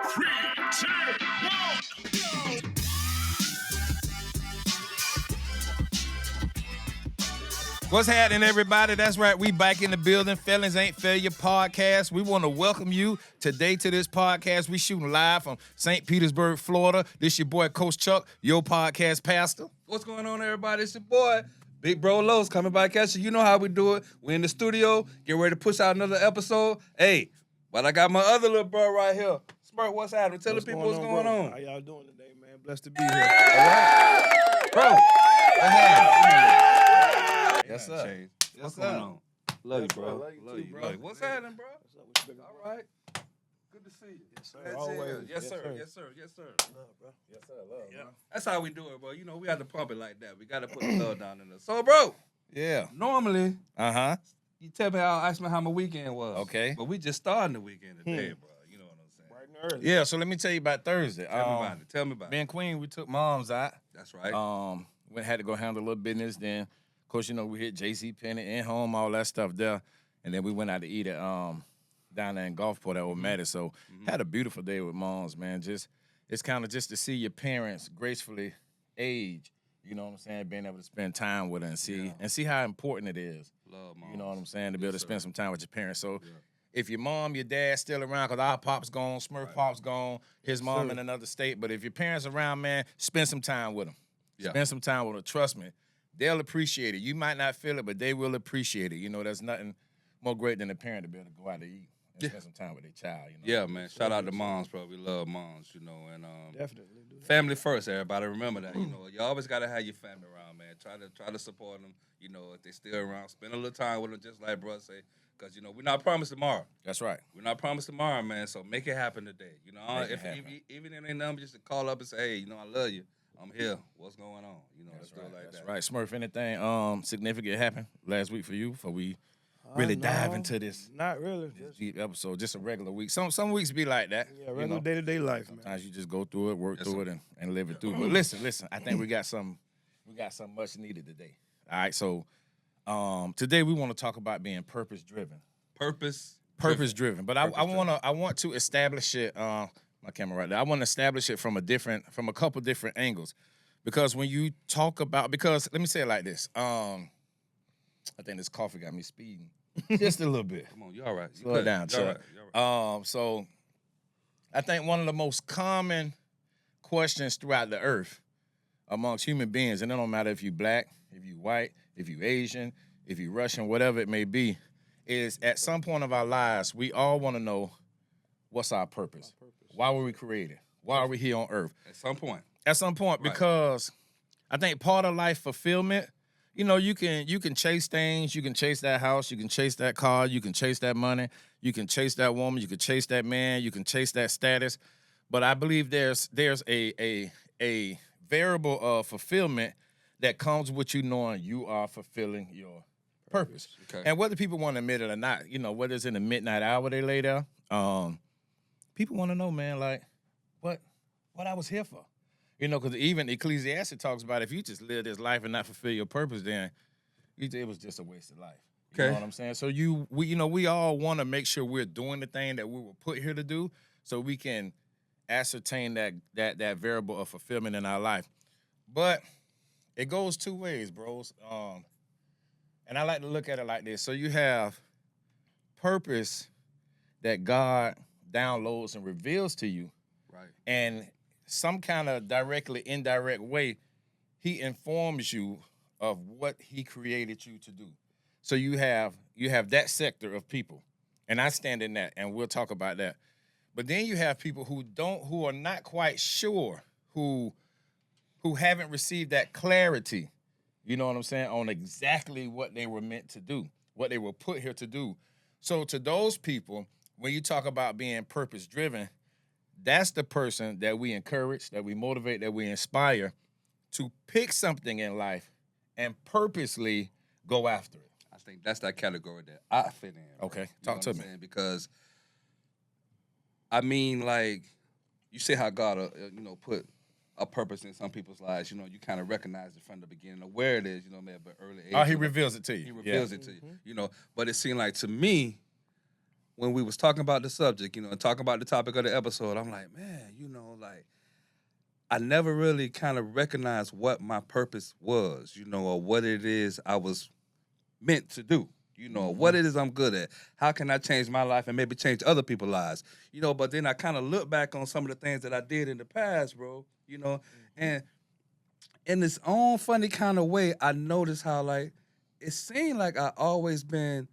3, 2, 1, go! What's happening, everybody? That's right. We back in the building. Felons Ain't Failures Podcast. We want to welcome you today to this podcast. We shooting live from St. Petersburg, Florida. This your boy, Coach Chuck, your podcast pastor. What's going on, everybody? It's your boy, Big Bro Lowe's, coming by catching. You know how we do it. We in the studio, get ready to push out another episode. Hey, but I got my other little bro right here. Smirk, what's happening? Tell the people what's going on. How y'all doing today, man? Blessed to be here. All right. Bro, what's happening? Yes, sir. What's going on? Love you, bro. Love you too, bro. Love you. What's happening, bro? What's up with you, All right. Good to see you. Yes, sir. That's Always. it. Yes, sir. sir. Yes, sir. Yes, sir. Love, bro. Yes, sir. Love, Yeah. bro. That's how we do it, bro. You know, we have to pump it like that. We got to put the love down in there. So, bro, Yeah. normally, Uh-huh. you tell me, ask me how my weekend was. Okay. But we just starting the weekend today, bro. You know what I'm saying? Bright and early. Yeah, so let me tell you about Thursday. Tell me about it. Tell me about Me it. and Queen, we took moms out. That's right. We had to go handle a little business. Then, of course, you know, we hit J.C. Penney, in home, all that stuff there. And then we went out to eat at down there in Gulfport at Old Matty. So had a beautiful day with moms, man. It's kind of just to see your parents gracefully age. You know what I'm saying? Being able to spend time with her and see how important it is. Love, mom. You know what I'm saying? To be able to spend some time with your parents. So Yeah. if your mom, your dad's still around, because our pop's gone, Smurf pop's gone, his mom in another state. But if your parents around, man, spend some time with them. Yeah. Spend some time with them. Trust me, they'll appreciate it. You might not feel it, but they will appreciate it. You know, there's nothing more great than a parent to be able to go out to eat and spend some time with their child. You know? Yeah, man. Shout out to moms, bro. We love moms, you know. And Definitely do that. family first, everybody. Remember that. You know, you always got to have your family around, man. Try to support them. You know, if they still around, spend a little time with them, just like bro say. Because, you know, we're not promised tomorrow. That's right. We're not promised tomorrow, man. So make it happen today. You know, Make it if happen. even if it ain't nothing, just to call up and say, hey, you know, I love you. I'm here. What's going on? You know, let's do it like That's that. right. Smurf, anything significant happened last week for you before we really dive into this Not really. Just, deep episode? Just a regular week. Some weeks be like that. yeah, regular day-to-day life, man. Sometimes you just go through it, work Yes, through sir. it, and live it through. But listen. I think we got some much needed today. All right, so today we want to talk about being purpose driven. Purpose Purpose-driven. But I want to establish it. My camera right there. I want to establish it from a couple different angles, because when you talk about, because let me say it like this. I think this coffee got me speeding just a little bit. Come on, you all right. You Slow it good. down, You all Chuck. right. You all right. So I think one of the most common questions throughout the earth amongst human beings, and it don't matter if you black, if you white, if you Asian, if you Russian, whatever it may be, is at some point of our lives, we all want to know what's our purpose. Why were we created? Why are we here on earth? At some point. At some point, Right. because I think part of life fulfillment, you know, you can chase things, you can chase that house, you can chase that car, you can chase that money, you can chase that woman, you can chase that man, you can chase that status. But I believe there's a variable of fulfillment that comes with you knowing you are fulfilling your purpose. Okay. And whether people want to admit it or not, you know, whether it's in the midnight hour they lay there, people want to know, man, like, what I was here for. You know, because even Ecclesiastes talks about if you just live this life and not fulfill your purpose, then it was just a waste of life. You Okay. know what I'm saying? So we all want to make sure we're doing the thing that we were put here to do, so we can ascertain that variable of fulfillment in our life. But it goes two ways, bros. And I like to look at it like this. So you have purpose that God downloads and reveals to you, Right. and some kind of directly, indirect way, he informs you of what he created you to do. So you have that sector of people, and I stand in that, and we'll talk about that. But then you have people who are not quite sure, who haven't received that clarity, you know what I'm saying, on exactly what they were meant to do, what they were put here to do. So to those people, when you talk about being purpose-driven, that's the person that we encourage, that we motivate, that we inspire to pick something in life and purposely go after it. I think that's that category that I fit in. Okay, You talk know to what I'm me. saying? Because, I mean, like, you see how God, put a purpose in some people's lives. You know, you kind of recognize it from the beginning of where it is, you know, maybe at early age. Oh, he reveals it to you. He reveals it to you, you know. But it seemed like, to me, when we was talking about the subject, and talking about the topic of the episode, I'm like, man, like I never really kind of recognized what my purpose was, or what it is I was meant to do. What it is I'm good at. How can I change my life and maybe change other people's lives? But then I kind of look back on some of the things that I did in the past, bro, and in its own funny kind of way, I noticed how, like, it seemed like I always been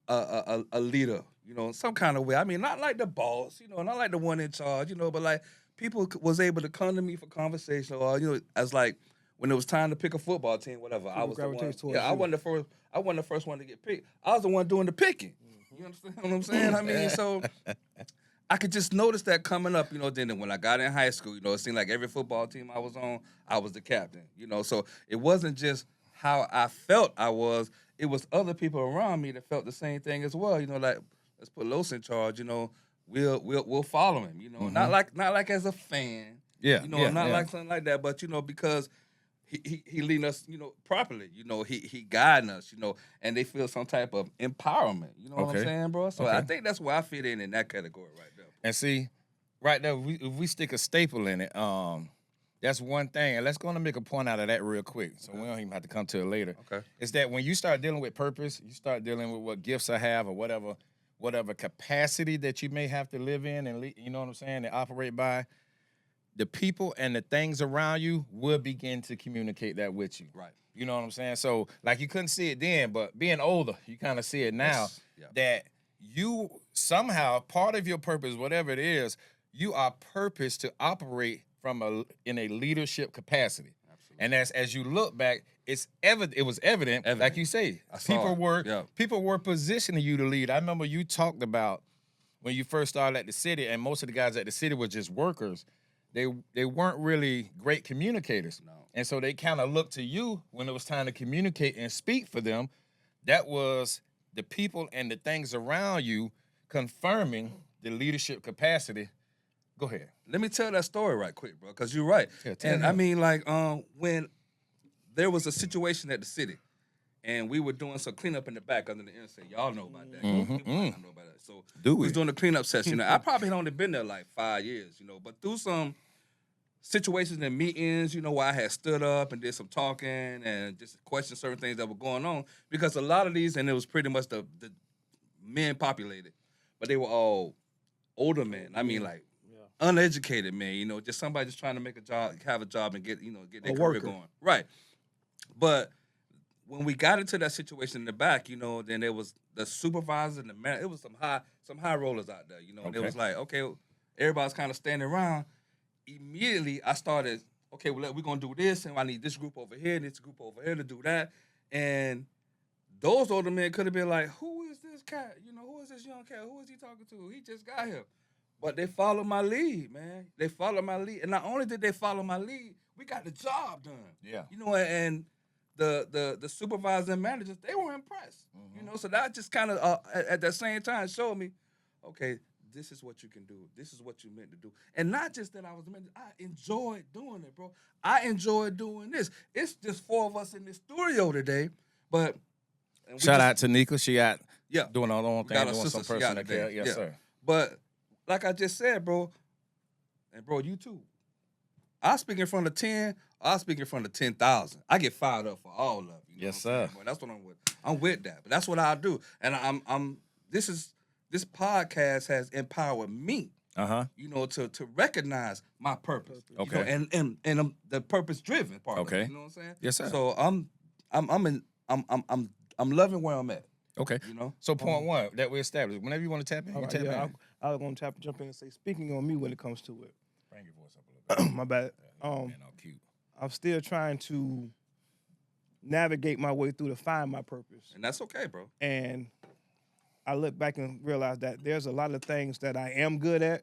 a leader, in some kind of way. I mean, not like the boss, not like the one in charge, but like people was able to come to me for conversation, or as like when it was time to pick a football team, whatever. I was the one. Yeah, I wasn't the first. I wasn't the first one to get picked. I was the one doing the picking. You understand what I'm saying? I mean, so I could just notice that coming up, then when I got in high school, it seemed like every football team I was on, I was the captain, so it wasn't just how I felt I was, it was other people around me that felt the same thing as well, like, let's put Los in charge, we'll follow him, not like as a fan, not like something like that, but, because he leading us, properly, he guiding us, and they feel some type of empowerment, what I'm saying, bro? So I think that's where I fit in that category right there. And see, right there, if we stick a staple in it, that's one thing. And let's go on and make a point out of that real quick, so we don't even have to come to it later. Okay. It's that when you start dealing with purpose, you start dealing with what gifts I have or whatever capacity that you may have to live in and, you know what I'm saying, and operate by, the people and the things around you will begin to communicate that with you. Right. You know what I'm saying? So, like, you couldn't see it then, but being older, you kind of see it now, that you somehow, part of your purpose, whatever it is, you are purposed to operate in a leadership capacity. Absolutely. And as you look back, it was evident, like you say, people were positioning you to lead. I remember you talked about when you first started at the city, and most of the guys at the city were just workers. They weren't really great communicators. No. And so they kind of looked to you when it was time to communicate and speak for them. That was the people and the things around you confirming the leadership capacity. Go ahead. Let me tell that story right quick, bro, because you're right. I mean, like, when there was a situation at the city, and we were doing some cleanup in the back under the interstate. Y'all know about that. People might not know about that. So we was doing the cleanup session. I probably had only been there like 5 years, but through some situations and meetings, where I had stood up and did some talking and just questioned certain things that were going on, because a lot of these, and it was pretty much the men populated, but they were all older men. I mean, like, uneducated men, just somebody just trying to make a job, have a job, and get their career going. Right. But when we got into that situation in the back, then there was the supervisor and the man. It was some high rollers out there, and it was like, okay, everybody's kind of standing around. Immediately, I started, okay, well, we're going to do this, and I need this group over here and this group over here to do that. And those older men could have been like, who is this cat? Who is this young cat? Who is he talking to? He just got here. But they followed my lead, man. They followed my lead. And not only did they follow my lead, we got the job done. Yeah. And the supervisors and managers, they were impressed. So that just kind of, at that same time, showed me, okay, this is what you can do. This is what you meant to do. And not just that I enjoyed doing it, bro. I enjoyed doing this. It's just 4 of us in the studio today, but... Shout out to Nika. She out doing her own thing, doing some sister, personal care. Yes, sir. But like I just said, bro, and bro, you too. I speak in front of 10, I speak in front of 10,000. I get fired up for all of it. Yes, sir. Boy, that's what I'm with. I'm with that. But that's what I do. And this podcast has empowered me, to recognize my purpose. Okay. And the purpose-driven part of it. You know what I'm saying? Yes, sir. So I'm loving where I'm at. Okay. So point one that we established. Whenever you want to tap in, you tap in. I was going to jump in and say, speaking on me when it comes to it. Bring your voice up a little bit. My bad. All cute. I'm still trying to navigate my way through to find my purpose. And that's okay, bro. And I look back and realize that there's a lot of things that I am good at,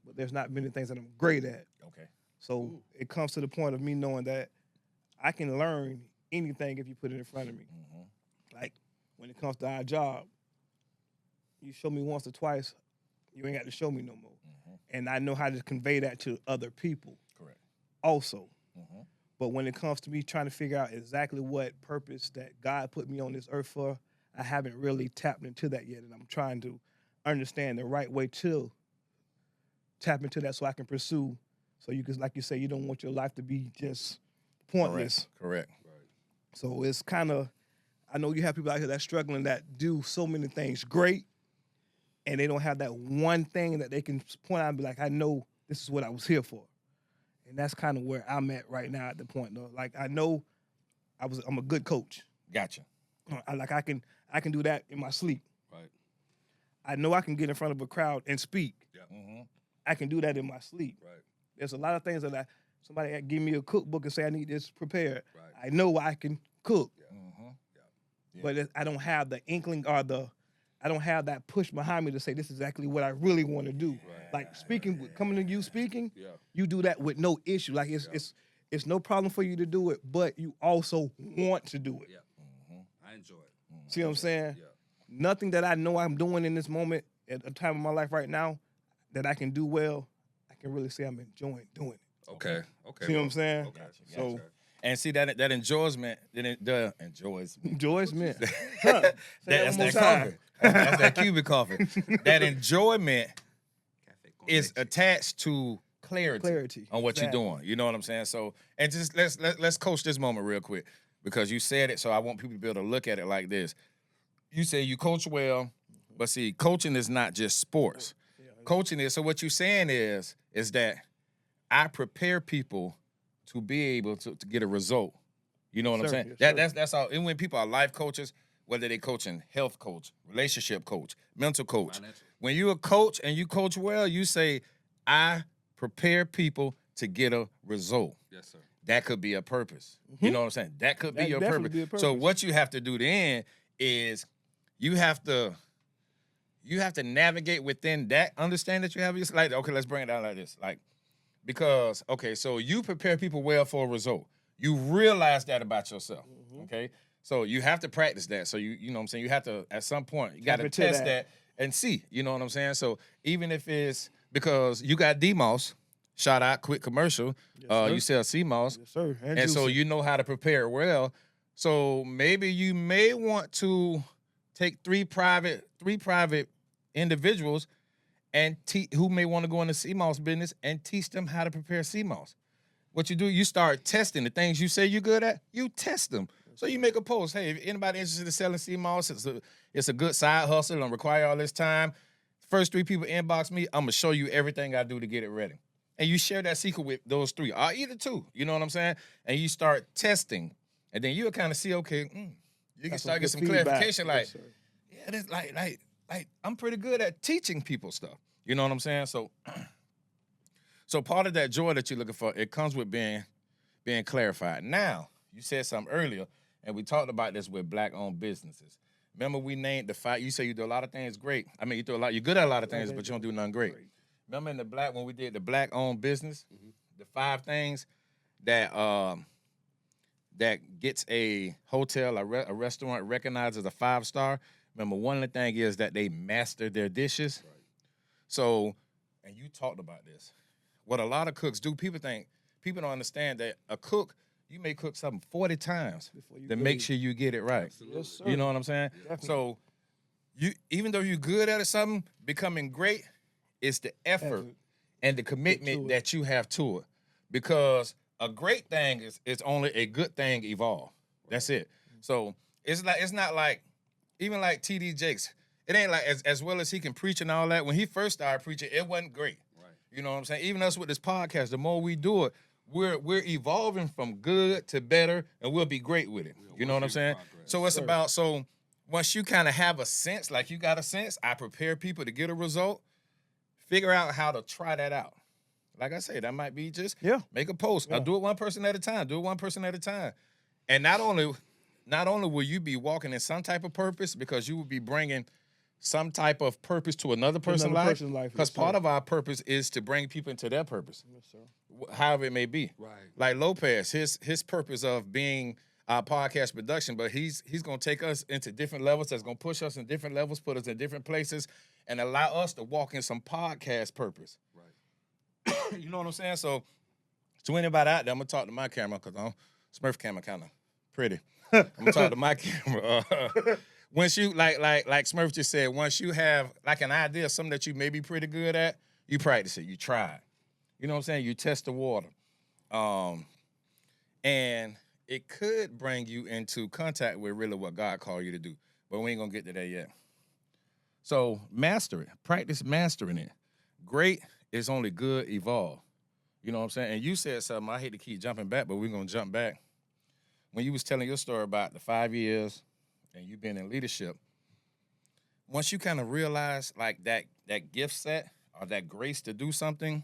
but there's not many things that I'm great at. Okay. So it comes to the point of me knowing that I can learn anything if you put it in front of me. Like when it comes to our job, you show me once or twice, you ain't got to show me no more. And I know how to convey that to other people. Correct. Also. But when it comes to me trying to figure out exactly what purpose that God put me on this earth for, I haven't really tapped into that yet. And I'm trying to understand the right way to tap into that so I can pursue. So you can, like you say, you don't want your life to be just pointless. Correct. So it's kind of, I know you have people out here that's struggling that do so many things great, and they don't have that one thing that they can point out and be like, I know this is what I was here for. And that's kind of where I'm at right now at the point, though. Like, I know I'm a good coach. Gotcha. I can do that in my sleep. Right. I know I can get in front of a crowd and speak. Yeah. Mm-hmm. I can do that in my sleep. Right. There's a lot of things that somebody give me a cookbook and say I need this prepared. Right. I know I can cook, Yeah. Mm-hmm. Yeah. but I don't have the inkling or I don't have that push behind me to say this is exactly what I really want to do. Right. Like speaking, coming to you speaking, Yeah. you do that with no issue. Like it's no problem for you to do it, but you also want to do it. Yeah. I enjoy it. See what I'm saying? Yeah. Nothing that I know I'm doing in this moment at a time of my life right now that I can do well, I can really say I'm enjoying doing it. Okay. See what I'm saying? Okay. So And see that enjoyment, the enjoyment. enjoyment. That's that coffee. That's that Cuban coffee. That enjoyment is attached to clarity on what Exactly. you're doing. You know what I'm saying? So, and just let's coach this moment real quick because you said it, so I want people to be able to look at it like this. You say you coach well, but see, coaching is not just sports. Coaching is, so what you're saying is that I prepare people to be able to get a result. You know what I'm Sir, saying? yes, sir. That's all. And when people are life coaches, whether they coaching health coach, relationship coach, mental coach, Financial. when you're a coach and you coach well, you say, I prepare people to get a result. Yes, sir. That could be a purpose. You know what I'm saying? That could be That your definitely purpose. be a So purpose. what you have to do then is you have to navigate within that understanding that you have. It's like, okay, let's bring it down like this. Like, because, okay, so you prepare people well for a result. You realize that about yourself. Okay? So you have to practice that. So you know what I'm saying? You have to, at some point, you got to into test that. that and see. You know what I'm saying? So even if it's because you got Dmoss, shout out, quick commercial. sir. You sell Seamoss. Yes, sir. And so juicy. you know how to prepare it well. So maybe you may want to take three private individuals and who may want to go into Seamoss business and teach them how to prepare Seamoss. What you do, you start testing the things you say you're good at. You test them. So you make a post. Hey, if anybody interested in selling Seamoss, it's a good side hustle. It don't require all this time. First 3 people inbox me, I'm gonna show you everything I do to get it ready. And you share that secret with those 3, or either 2. You know what I'm saying? And you start testing, and then you'll kind of see, okay, you can That's start good get some feedback. clarification. Like, Yes, sir. yeah, this like I'm pretty good at teaching people stuff. You know what I'm saying? So, so part of that joy that you're looking for, it comes with being clarified. Now, you said something earlier, and we talked about this with Black-owned businesses. Remember, we named the 5. You say you do a lot of things great. I mean, you're good at a lot of things, but you don't do nothing great. Remember when we did the Black-owned business, the 5 things that gets a hotel, a restaurant recognized as a 5-star. Remember, one of the things is that they master their dishes. Right. So, and you talked about this. What a lot of cooks do, people don't understand that a cook, you may cook something 40 times to make sure you get it right. Absolutely. Yes, sir. You know what I'm saying? Definitely. So, even though you're good at something, becoming great, it's the effort and the commitment that you have to it. Because a great thing is only a good thing evolved. That's it. So it's not like, even like T.D. Jakes, it ain't like as well as he can preach and all that. When he first started preaching, it wasn't great. Right. You know what I'm saying? Even us with this podcast, the more we do it, we're evolving from good to better, and we'll be great with it. You know what I'm saying? progress. So it's about, so once you kind of have a sense, like you got a sense, I prepare people to get a result, figure out how to try that out. Like I said, that might be just make a post. I'll do it one person at a time. And not only will you be walking in some type of purpose, because you will be bringing some type of purpose to another person's life. Because part of our purpose is to bring people into their purpose, however it may be. Right. Like Lopez, his purpose of being our podcast production, but he's going to take us into different levels. That's going to push us in different levels, put us in different places, and allow us to walk in some podcast purpose. Right. You know what I'm saying? So to anybody out there, I'm going to talk to my camera because Smurf camera kind of pretty. I'm going to talk to my camera. once you like Smurf just said, once you have like an idea of something that you may be pretty good at, you practice it, you try it. You know what I'm saying? You test the water. And it could bring you into contact with really what God called you to do. But we ain't gonna get to that yet. So master it. Practice mastering it. Great is only good, evolve. You know what I'm saying? And you said something, I hate to keep jumping back, but we're gonna jump back. When you was telling your story about the 5 years and you been in leadership, once you kind of realize like that gift set or that grace to do something,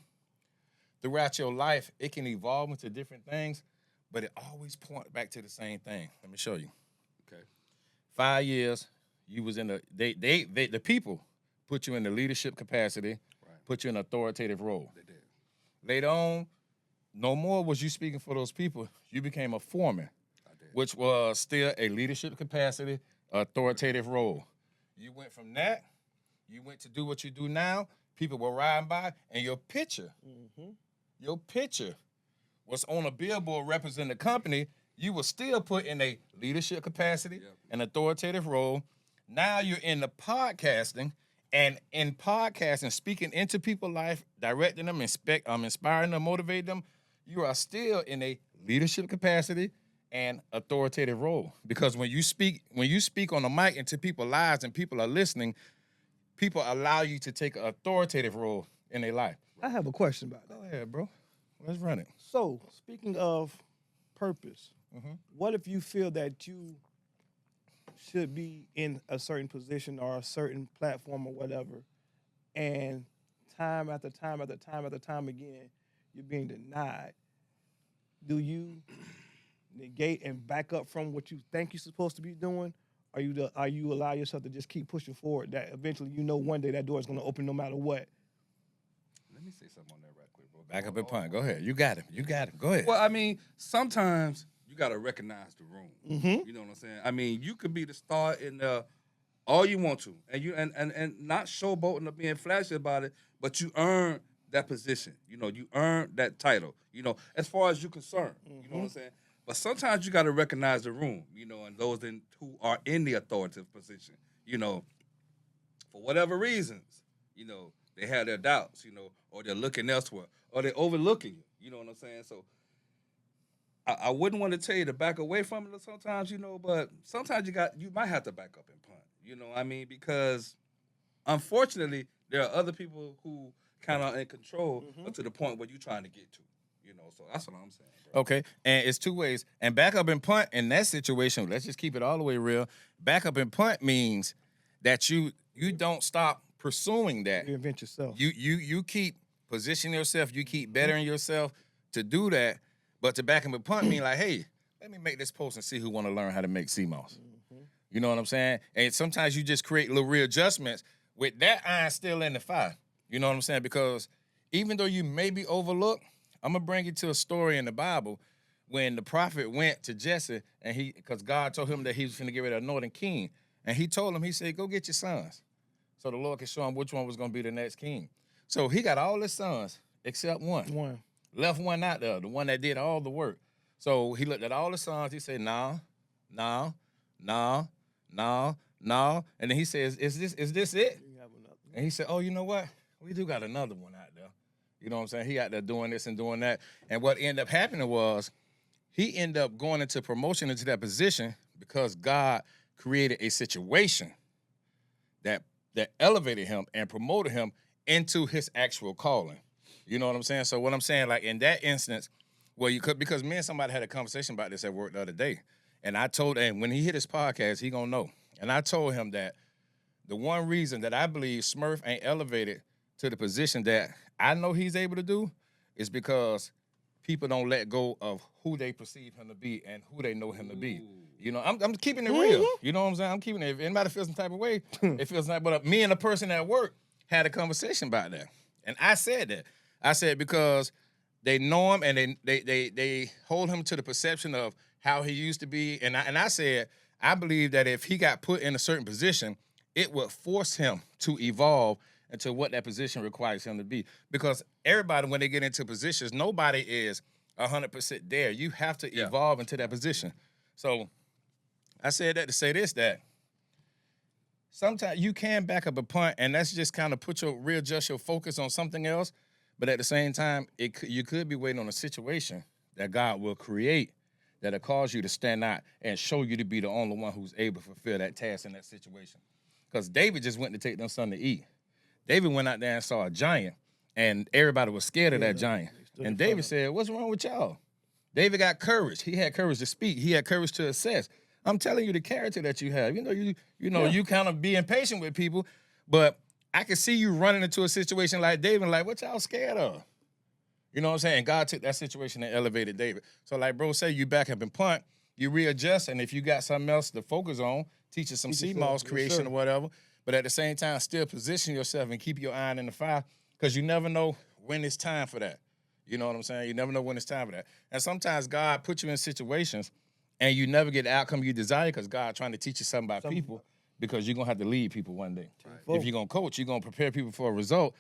throughout your life, it can evolve into different things, but it always points back to the same thing. Let me show you. Okay. 5 years, you was in the people put you in the leadership capacity, Right. put you in an authoritative role. They did. Later on, no more was you speaking for those people. You became a foreman, which was still a leadership capacity, authoritative role. You went from that, you went to do what you do now. People were riding by, and your picture was on a billboard representing the company. You were still put in a leadership capacity, an authoritative role. Now you're in the podcasting, and in podcasting, speaking into people's life, directing them, inspiring them, motivating them, you are still in a leadership capacity and authoritative role. Because when you speak on the mic into people's lives and people are listening, people allow you to take an authoritative role in their life. I have a question about that. Go ahead, bro. Let's run it. So, speaking of purpose, what if you feel that you should be in a certain position or a certain platform or whatever, and time after time after time after time again, you're being denied? Do you negate and back up from what you think you're supposed to be doing? Or you allow yourself to just keep pushing forward that eventually you know one day that door is going to open no matter what? Let me say something on that right quick, bro. Back up and punt. Go ahead. You got him. Go ahead. Well, I mean, sometimes you got to recognize the room. You know what I'm saying? I mean, you could be the star in all you want to, and you and not showboating or being flashy about it, but you earn that position. You know, you earn that title. You know, as far as you're concerned. You know what I'm saying? But sometimes you got to recognize the room, you know, and those who are in the authoritative position, you know, for whatever reasons, you know, they have their doubts, you know, or they're looking elsewhere, or they're overlooking you. You know what I'm saying? So I wouldn't want to tell you to back away from it sometimes, you know, but sometimes you might have to back up and punt, you know what I mean? Because unfortunately, there are other people who kind of in control to the point where you're trying to get to. You know, so that's what I'm saying, bro. Okay, and it's two ways. And back up and punt in that situation, let's just keep it all the way real. Back up and punt means that you don't stop pursuing that. You invent yourself. You keep positioning yourself, you keep bettering yourself to do that. But to back up and punt mean like, hey, let me make this post and see who want to learn how to make Seamoss. You know what I'm saying? And sometimes you just create little readjustments with that iron still in the fire. You know what I'm saying? Because even though you may be overlooked, I'm going to bring you to a story in the Bible when the prophet went to Jesse, and because God told him that he was going to get rid of the northern king. And he told him, he said, go get your sons. So the Lord could show him which one was going to be the next king. So he got all his sons except one. Left one out there, the one that did all the work. So he looked at all the sons. He said, no. And then he says, is this it? And he said, oh, you know what? We do got another one out there. You know what I'm saying? He out there doing this and doing that. And what ended up happening was he ended up going into promotion into that position because God created a situation that elevated him and promoted him into his actual calling. You know what I'm saying? So what I'm saying, like in that instance, well, you could, because me and somebody had a conversation about this at work the other day. And and when he hit his podcast, he gonna know. And I told him that the one reason that I believe Smurf ain't elevated to the position that I know he's able to do is because people don't let go of who they perceive him to be and who they know him to be. You know, I'm keeping it real. You know what I'm saying? I'm keeping it. If anybody feels some type of way, it feels like. But me and the person at work had a conversation about that, and I said that. I said because they know him and they hold him to the perception of how he used to be, and I said I believe that if he got put in a certain position, it would force him to evolve into what that position requires him to be. Because everybody, when they get into positions, nobody is 100% there. You have to evolve into that position. So I said that to say this, that sometimes you can back up a punt, and that's just kind of readjust your focus on something else. But at the same time, you could be waiting on a situation that God will create that'll cause you to stand out and show you to be the only one who's able to fulfill that task in that situation. Because David just went to take them something to eat. David went out there and saw a giant, and everybody was scared of that giant. And David said, "What's wrong with y'all?" David got courage. He had courage to speak. He had courage to assess. I'm telling you the character that you have. You kind of be impatient with people, but I can see you running into a situation like David, like, what y'all scared of? You know what I'm saying? God took that situation and elevated David. So like bro say, you back up and punt, you readjust, and if you got something else to focus on, teach us some Seamoss creation or whatever, but at the same time, still position yourself and keep your iron in the fire, because you never know when it's time for that. You know what I'm saying? You never know when it's time for that. And sometimes God puts you in situations and you never get the outcome you desire because God trying to teach you something about people, because you're going to have to lead people one day. Right. If you're going to coach, you're going to prepare people for a result.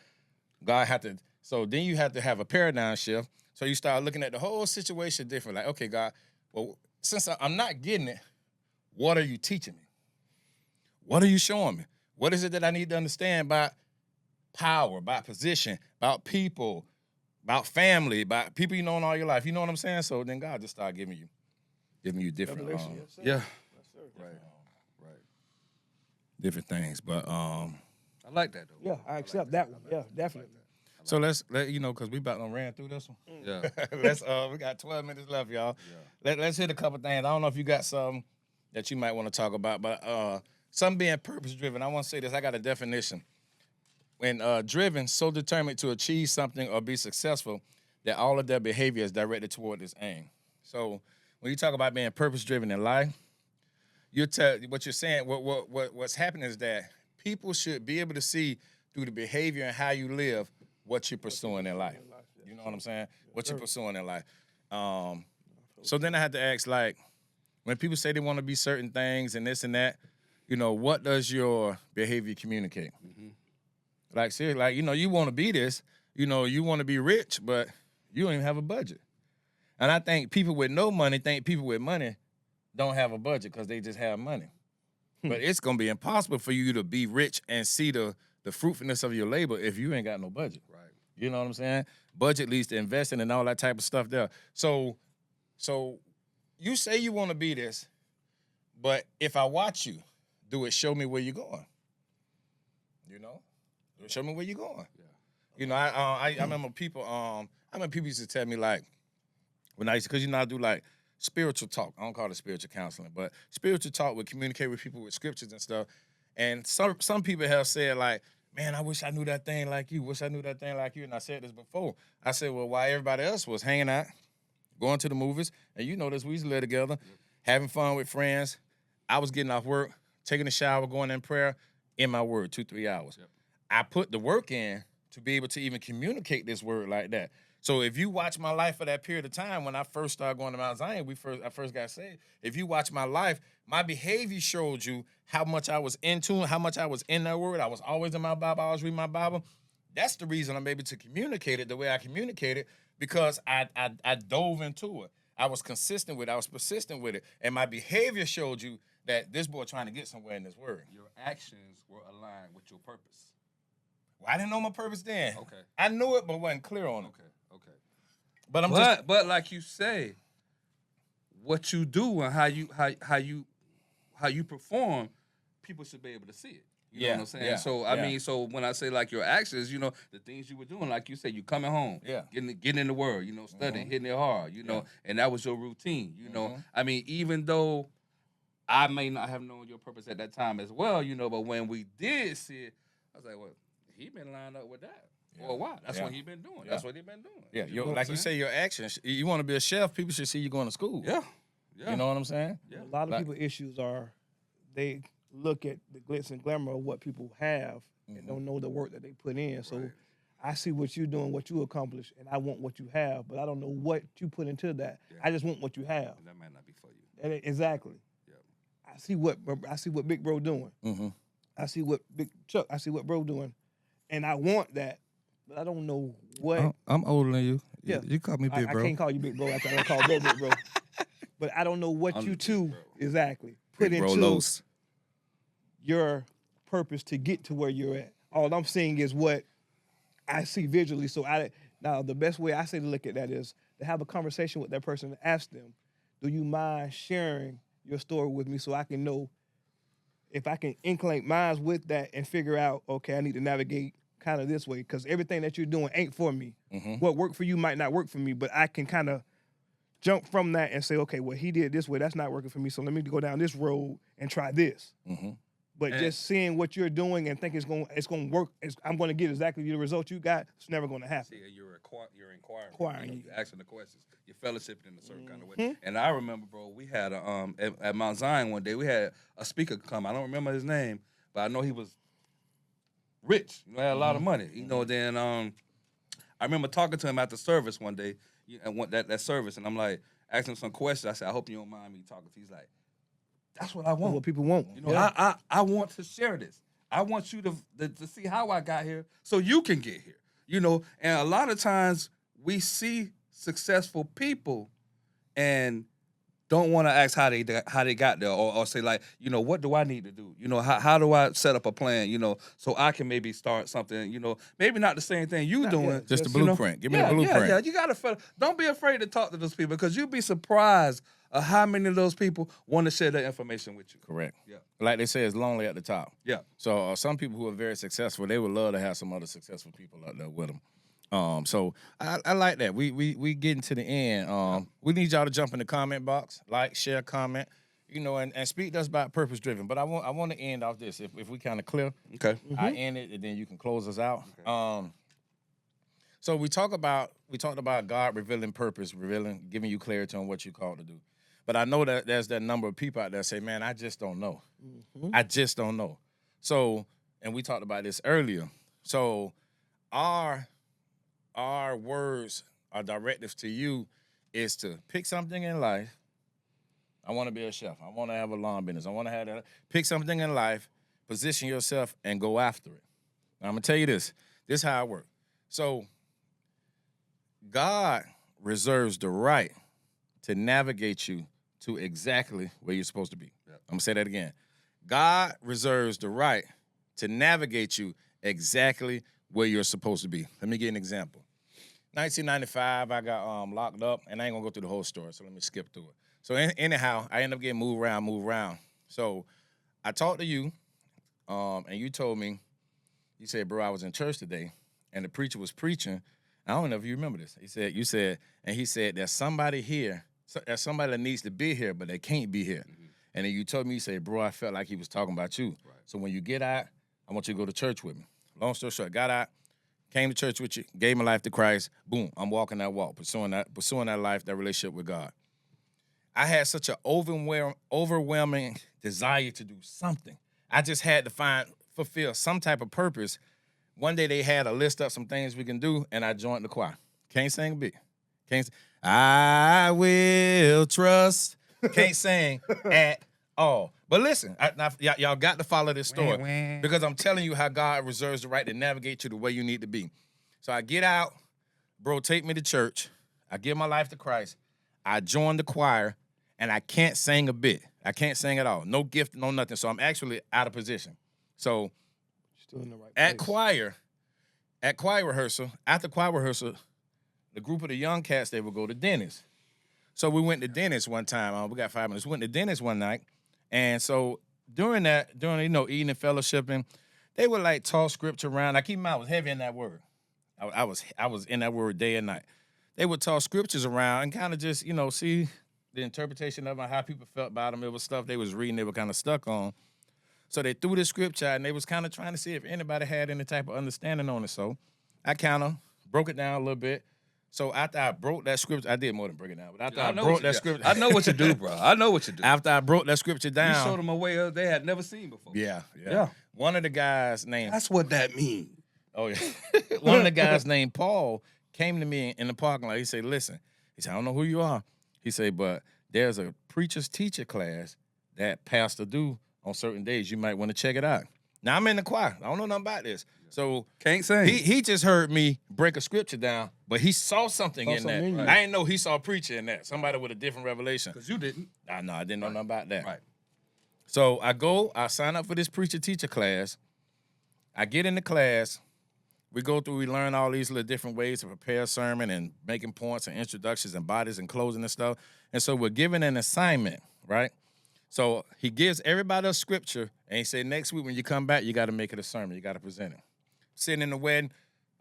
God had to, so then you have to have a paradigm shift. So you start looking at the whole situation different. Like, okay, God, well, since I'm not getting it, what are you teaching me? What are you showing me? What is it that I need to understand about power, about position, about people, about family, about people you know in all your life? You know what I'm saying? So then God just started giving you different, yeah, right, different things. But I like that though. Yeah, I accept that one. Yeah, definitely. So let's because we about to ran through this one. Yeah. We got 12 minutes left, y'all. Yeah. Let's hit a couple things. I don't know if you got some that you might want to talk about, but some being purpose driven. I want to say this. I got a definition. When driven, so determined to achieve something or be successful that all of their behavior is directed toward this aim. So when you talk about being purpose driven in life, what you're saying. What's happening is that people should be able to see through the behavior and how you live what you're pursuing in life. You know what I'm saying? What you're pursuing in life. So then I had to ask, like, when people say they want to be certain things and this and that, what does your behavior communicate? Mm-hmm. Like, seriously, like, you want to be this, you want to be rich, but you don't even have a budget. And I think people with no money think people with money don't have a budget because they just have money. But it's going to be impossible for you to be rich and see the fruitfulness of your labor if you ain't got no budget. Right. You know what I'm saying? Budget leads to investing and all that type of stuff there. So you say you want to be this, but if I watch you do it, show me where you're going. Show me where you're going. Yeah. I remember people. People used to tell me, like, when I used to, because I do like spiritual talk. I don't call it spiritual counseling, but spiritual talk would communicate with people with scriptures and stuff. And some people have said, like, man, I wish I knew that thing like you. Wish I knew that thing like you. And I said this before. I said, well, while everybody else was hanging out, going to the movies, and you know this, we used to live together, having fun with friends. I was getting off work, taking a shower, going in prayer, in my word, 2-3 hours. Yep. I put the work in to be able to even communicate this word like that. So if you watch my life for that period of time, when I first started going to Mount Zion, I first got saved. If you watch my life, my behavior showed you how much I was in tune, how much I was in that word. I was always in my Bible. I was reading my Bible. That's the reason I'm able to communicate it the way I communicate it, because I dove into it. I was consistent with it. I was persistent with it. And my behavior showed you that this boy trying to get somewhere in this word. Your actions were aligned with your purpose. Well, I didn't know my purpose then. Okay. I knew it, but wasn't clear on it. Okay. But like you say, what you do and how you perform, people should be able to see it. You know what I'm saying? Yeah, so I mean, so when I say like your actions, the things you were doing, like you said, you coming home, getting in the word, studying, hitting it hard, and that was your routine, I mean, even though I may not have known your purpose at that time as well, but when we did see it, I was like, well, he been lined up with that. For a while. That's what he been doing. That's what he been doing. Yeah, like you say, your actions. You want to be a chef, people should see you going to school. Yeah. You know what I'm saying? Yeah. A lot of people's issues are they look at the glitz and glamour of what people have and don't know the work that they put in. So I see what you're doing, what you accomplish, and I want what you have, but I don't know what you put into that. Yeah. I just want what you have. And that might not be for you. Exactly. Yeah. I see what Big Bro doing. Mm-hmm. I see what Big Chuck. I see what Bro doing, and I want that. But I don't know what. I'm older than you. Yeah. You call me Big Bro. I can't call you Big Bro after I call Bro Big Bro. But I don't know what you two exactly put Big into Bro Los. Your purpose to get to where you're at. All I'm seeing is what I see visually. So now the best way I say to look at that is to have a conversation with that person and ask them, do you mind sharing your story with me so I can know if I can incline minds with that and figure out, okay, I need to navigate kind of this way, because everything that you're doing ain't for me. What worked for you might not work for me, but I can kind of jump from that and say, okay, well, he did this way, that's not working for me, so let me go down this road and try this. But just seeing what you're doing and think it's going to work, I'm going to get exactly the result you got, it's never going to happen. See, you're inquiring. Inquiring. You're asking the questions. You're fellowshipping in a certain kind of way. And I remember, bro, we had at Mount Zion one day, we had a speaker come. I don't remember his name, but I know he was rich. He had a lot of money. You know, then I remember talking to him at the service one day, that service, and I'm like, asking him some questions. I said, I hope you don't mind me talking to you. He's like, that's what I want. What people want. You know, I want to share this. I want you to see how I got here so you can get here. You know, and a lot of times we see successful people and don't want to ask how they got there, or say, like, you know, what do I need to do? You know, how do I set up a plan, you know, so I can maybe start something, you know, maybe not the same thing you doing. Just the blueprint. Give me the blueprint. Yeah, you got to, don't be afraid to talk to those people, because you'll be surprised of how many of those people want to share that information with you. Correct. Yeah. Like they say, it's lonely at the top. Yeah. So some people who are very successful, they would love to have some other successful people out there with them. So I like that. We getting to the end. We need y'all to jump in the comment box, like, share, comment, you know, and speak to us about purpose driven. But I want to end off this. If we kind of clear, Okay. I end it, and then you can close us out. Okay. So we talked about God revealing purpose, giving you clarity on what you're called to do. But I know that there's that number of people out there say, man, I just don't know. I just don't know. So, and we talked about this earlier. So our words, our directives to you is to pick something in life. I want to be a chef. I want to have a lawn business. I want to have that. Pick something in life, position yourself, and go after it. Now, I'm going to tell you this. This is how it works. So God reserves the right to navigate you to exactly where you're supposed to be. Yep. I'm going to say that again. God reserves the right to navigate you exactly where you're supposed to be. Let me give you an example. 1995, I got locked up, and I ain't going to go through the whole story, so let me skip through it. So anyhow, I ended up getting moved around. So I talked to you, and you told me, you said, bro, I was in church today, and the preacher was preaching. I don't know if you remember this. He said, there's somebody here, there's somebody that needs to be here, but they can't be here. Mm-hmm. And then you told me, you said, bro, I felt like he was talking about you. Right. So when you get out, I want you to go to church with me. Long story short, got out, came to church with you, gave my life to Christ. Boom, I'm walking that walk, pursuing that life, that relationship with God. I had such an overwhelming desire to do something. I just had to fulfill some type of purpose. One day they had a list of some things we can do, and I joined the choir. Can't sing a bit. I will trust. Can't sing at all. But listen, y'all got to follow this story because I'm telling you how God reserves the right to navigate you the way you need to be. So I get out, bro, take me to church. I give my life to Christ. I join the choir, and I can't sing a bit. I can't sing at all. No gift, no nothing. So I'm actually out of position. So still in the right at place. choir rehearsal, after choir rehearsal, the group of the young cats, they would go to Dennis. So we went to Dennis one time. We got 5 minutes. We went to Dennis one night. And so during eating and fellowshipping, they would like toss scripture around. I keep in mind, I was heavy in that word. I was in that word day and night. They would toss scriptures around and kind of just, see the interpretation of them, how people felt about them. It was stuff they was reading, they were kind of stuck on. So they threw this scripture out, and they was kind of trying to see if anybody had any type of understanding on it. So I kind of broke it down a little bit. So after I broke that scripture, I did more than break it down. But after I broke that scripture, I know what you do, bro. I know what you do. After I broke that scripture down, you showed them a way they had never seen before. Yeah. One of the guys named. That's what that means. Oh yeah. One of the guys named Paul came to me in the parking lot. He said, "Listen," he said, "I don't know who you are." He said, "But there's a preacher's teacher class that pastor do on certain days. You might want to check it out." Now I'm in the choir. I don't know nothing about this. So can't sing. He just heard me break a scripture down, but he saw something in that. Right. I didn't know he saw a preacher in that. Somebody with a different revelation. Because you didn't. I didn't know nothing about that. Right. So I sign up for this preacher teacher class, I get into class. We go through, we learn all these little different ways to prepare a sermon and making points and introductions and bodies and closing and stuff. And so we're given an assignment, right? So he gives everybody a scripture, and he said, next week when you come back, you got to make it a sermon. You got to present it. Sitting in the wedding,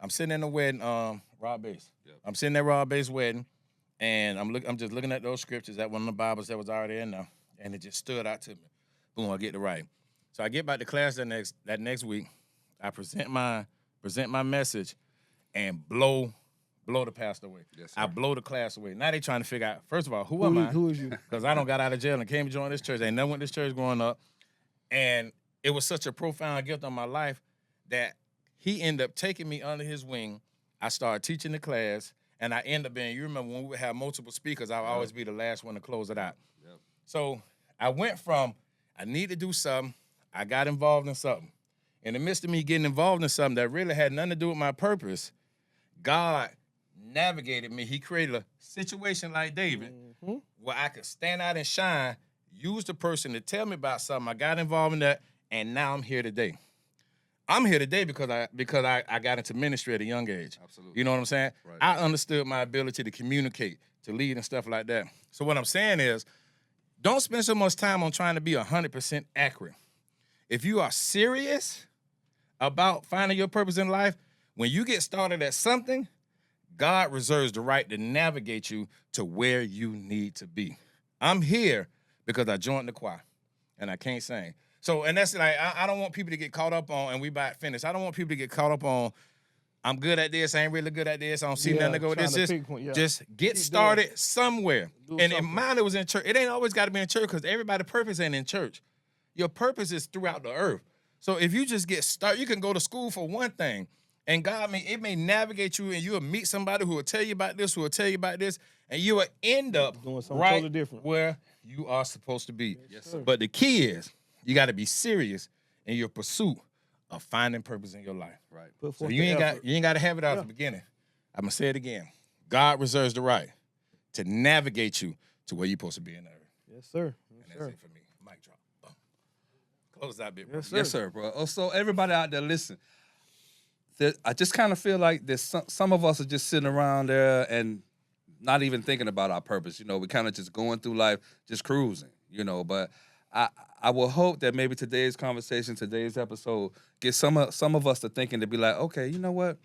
Rob Bass. Yep. I'm sitting at Rob Bass' wedding, and I'm just looking at those scriptures at one of the Bibles that was already in there, and it just stood out to me. Boom, I get to write. So I get back to class that next week. I present my message, and blow the pastor away. Yes, I blow the class away. Now they trying to figure out, first of all, who am I? Who is you? Because I don't got out of jail and came to join this church. I never went to this church growing up. And it was such a profound gift on my life that he ended up taking me under his wing. I started teaching the class, and I ended up being, you remember when we would have multiple speakers, I would always be the last one to close it out. Yep. So I went from, I need to do something, I got involved in something. In the midst of me getting involved in something that really had nothing to do with my purpose, God navigated me. He created a situation like David where I could stand out and shine, use the person to tell me about something. I got involved in that, and now I'm here today. I'm here today because I got into ministry at a young age. Absolutely. You know what I'm saying? Right. I understood my ability to communicate, to lead, and stuff like that. So what I'm saying is, don't spend so much time on trying to be 100% accurate. If you are serious about finding your purpose in life, when you get started at something, God reserves the right to navigate you to where you need to be. I'm here because I joined the choir, and I can't sing. So, and that's like, I don't want people to get caught up on, and we about finished. I don't want people to get caught up on, I'm good at this, I ain't really good at this, I don't see nothing to go with this. Just get started somewhere. And in mine, it was in church. It ain't always got to be in church because everybody's purpose ain't in church. Your purpose is throughout the earth. So if you just get started, you can go to school for one thing, and God may navigate you, and you'll meet somebody who will tell you about this, and you will end up doing something right totally different where you are supposed to be. Yes, sir. But the key is you got to be serious in your pursuit of finding purpose in your life. Right. So you ain't got to have it out at the beginning. I'm gonna say it again. God reserves the right to navigate you to where you're supposed to be in the earth. Yes, sir. And that's it for me. Mic drop. Close that bit, bro. Yes, sir, bro. Oh, so everybody out there, listen. I just kind of feel like there's some of us are just sitting around there and not even thinking about our purpose. You know, we kind of just going through life, just cruising, you know. But I will hope that maybe today's conversation, today's episode, gets some of us to thinking to be like, okay, you know what?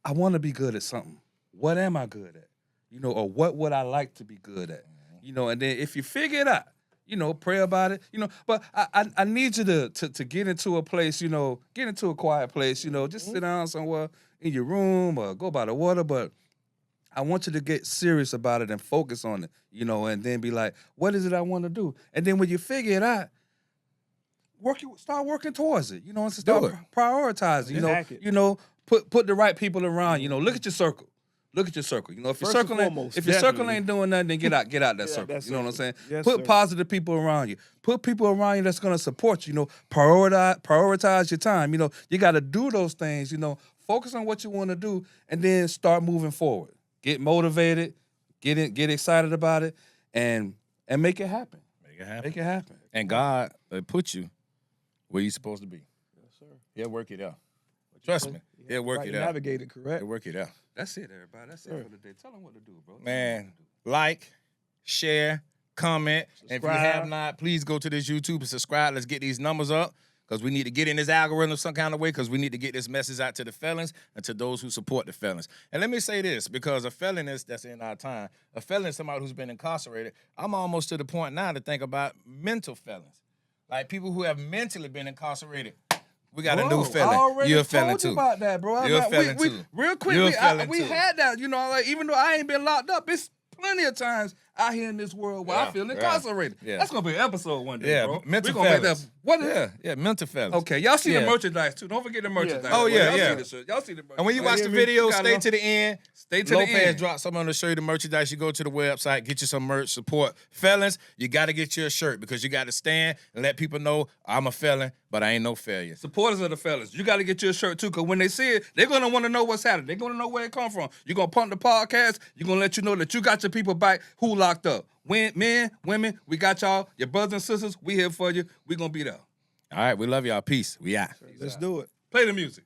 I want to be good at something. What am I good at? You know, or what would I like to be good at? You know, and then if you figure it out, you know, pray about it, you know. But I need you to get into a place, you know, get into a quiet place, you know, just sit down somewhere in your room or go by the water. But I want you to get serious about it and focus on it, you know, and then be like, what is it I want to do? And then when you figure it out, start working towards it, you know, and start prioritizing, you know, put the right people around, you know, look at your circle. Look at your circle. You know, if your circle ain't doing nothing, then get out that circle. You know what I'm saying? Yes, put sir. positive people around you. Put people around you that's gonna support you. You know, prioritize your time. You know, you got to do those things. You know, focus on what you want to do, and then start moving forward. Get motivated. Get excited about it, and make it happen. Make it happen. And God put you where you're supposed to be. Yes, sir. He'll work it out. Trust me. He'll work it out. Navigate it, correct? He'll work it out. That's it, everybody. That's it for the day. Tell them what to do, bro. Man, like, share, comment. And if you have not, please go to this YouTube and subscribe. Let's get these numbers up because we need to get in this algorithm some kind of way because we need to get this message out to the felons and to those who support the felons. And let me say this, because a felon that's in our time. A felon is somebody who's been incarcerated. I'm almost to the point now to think about mental felons. Like people who have mentally been incarcerated. We got a new felon. You're a felon too. About that, bro. You're a felon too. Real quick, we had that. You know, like even though I ain't been locked up, it's plenty of times out here in this world where I feel incarcerated. Yeah. That's gonna be an episode one day, bro. Mental felons. Mental felons. Okay, y'all see the merchandise too. Don't forget the merchandise. Oh yeah, y'all see the merchandise. And when you watch the video, stay to the end. Stay to the end. Lopez dropped something to show you the merchandise. You go to the website, get you some merch, support felons. You got to get you a shirt because you got to stand and let people know I'm a felon, but I ain't no failure. Supporters of the fellas, you got to get you a shirt too, because when they see it, they're going to want to know what's happening. They're going to know where it come from. You're going to pump the podcast. You're going to let you know that you got your people back who locked up. Men, women, we got y'all. Your brothers and sisters, we here for you. We going to be there. All right, we love y'all. Peace. We out. Let's do it. Play the music.